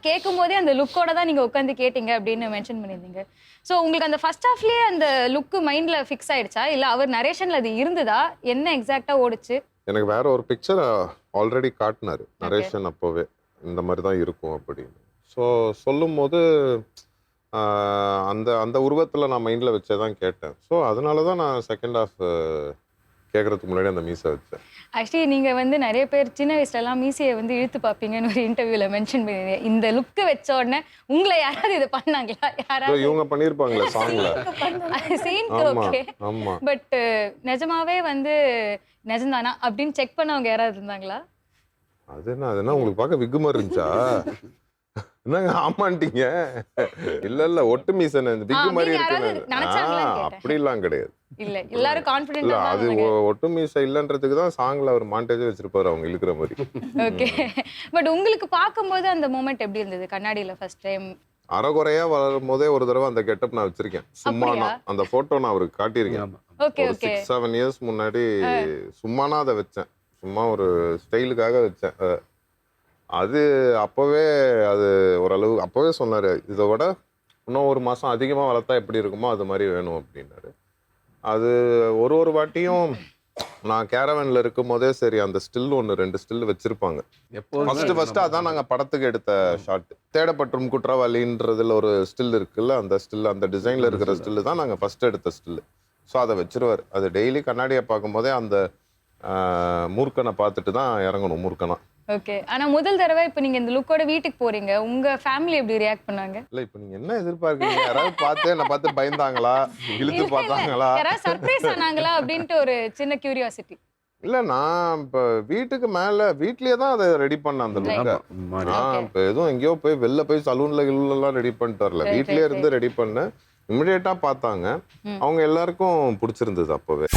கேட்கும்போதே அந்த லுக்கோட தான் நீங்க உட்காந்து கேட்டீங்க அப்படின்னு மென்ஷன் பண்ணியிருந்தீங்க. ஸோ உங்களுக்கு அந்த ஃபர்ஸ்ட் ஹாஃப்லயே அந்த லுக்கு மைண்ட்ல ஃபிக்ஸ் ஆயிடுச்சா, இல்ல அவர் நரேஷன்ல அது இருந்ததா, என்ன எக்ஸாக்டா ஓடுச்சு? எனக்கு வேற ஒரு பிக்சர் ஆல்ரெடி காட்டினாரு நரேஷன் அப்போவே, இந்த மாதிரி தான் இருக்கும் அப்படின்னு. ஸோ சொல்லும் போது அந்த அந்த உருவத்தில் நான் மைண்டில் வச்சே தான் கேட்டேன். ஸோ அதனால தான் நான் செகண்ட் ஹாஃப் கேட்கறதுக்கு முன்னாடி அந்த மீசை வச்சேன். ஆக்சுவலி நீங்க வந்து நிறைய பேர் சின்ன வயசுல எல்லாம் மீசையை வந்து இழுத்து பார்ப்பீங்கன்னு ஒரு இன்டர்வியூல மென்ஷன் பண்ணிருந்தீங்க. இந்த லுக் வச்ச உடனே உங்களை யாராவது இது பண்ணாங்களா? யாராவது இவங்க பண்ணியிருப்பாங்களே சாங்ல. சீனுக்கு ஓகே, ஆமா. பட் நிஜமாவே வந்து நிஜம்தானா அப்படின்னு செக் பண்ணவங்க யாராவது இருந்தாங்களா? அது என்ன உங்களுக்கு பார்க்க விக்கு மாதிரி இருந்துச்சா? என்னங்க ஆமான்ட்டீங்க? இல்ல ஒட்டு மீசன் விக்கு மாதிரி இருக்குன்னு. அப்படிலாம் கிடையாது. இல்ல எல்லாரும் கான்ஃபிடென்ட்டா தான். அது ஒட்டு மீசை இல்லன்றதுக்கு தான் சாங்ல அவர் மாண்டேஜ் வச்சிருப்பாரு அவங்க இழுக்கிற மாதிரி. ஓகே, பட் உங்களுக்கு பாக்கும்போது அந்த மொமெண்ட் எப்படி இருந்தது கண்ணாடியில ஃபர்ஸ்ட் டைம்? அறகுறையா வளரும் போதே ஒரு தடவை அந்த கெட்டப் நான் வச்சிருக்கேன். சும்மானா அந்த போட்டோ நான் அவருக்கு காட்டியிருக்கேன். ஓகே ஒரு 6-7 இயர்ஸ் முன்னாடி சும்மானா அதை வச்சேன். சும்மா ஒரு ஸ்டைலுக்காக வச்சேன். அது அப்போவே அது ஓரளவு அப்போவே சொன்னார், இதை விட இன்னும் ஒரு மாதம் அதிகமாக வளர்த்தா எப்படி இருக்குமோ அது மாதிரி வேணும் அப்படின்னாரு. அது ஒரு வாட்டியும் நான் கேரவனில் இருக்கும் போதே சரி அந்த ஸ்டில் 1-2 ஸ்டில் வச்சிருப்பாங்க. ஃபர்ஸ்ட் அதான் நாங்கள் படத்துக்கு எடுத்த ஷாட். தேடப்பட்டும் குற்றவாளின்றதுல ஒரு ஸ்டில் இருக்குல்ல, அந்த ஸ்டில் அந்த டிசைனில் இருக்கிற ஸ்டில் தான் நாங்கள் ஃபர்ஸ்ட் எடுத்த ஸ்டில். ஸோ அதை வச்சிருவார். அது டெய்லி கண்ணாடியை பார்க்கும்போதே அந்த மூர்க்கனை பார்த்துட்டு தான் இறங்கணும் மூர்க்கனா. ஓகே, ஆனா முதல் தடவை இப்போ நீங்க இந்த லுக்கோட வீட்டுக்கு போறீங்க, உங்க ஃபேமிலி எப்படி ரியாக்ட் பண்ணாங்க? இல்ல இப்போ நீங்க என்ன எதிர்பார்க்கறீங்க? யாராவது பார்த்து என்ன பார்த்து பயந்தாங்களா, இழுத்து பார்த்தாங்களா, யாராவது சர்ப்ரைஸ் ஆனாங்களா அப்படின்ட்டு ஒரு சின்ன கியூரியாசிட்டி. இல்ல நான் இப்ப வீட்டுக்கு மேல வீட்லயே தான் அதை ரெடி பண்ண அந்த லுக்கை. இப்போ எதுவும் எங்கேயோ போய் வெளில போய் சலூன்ல எல்லாம் ரெடி பண்ணிட்டு வரல, வீட்லயே இருந்து ரெடி பண்ண. இமிடியேட்டா பார்த்தாங்க, அவங்க எல்லாருக்கும் பிடிச்சிருந்தது அப்பவே.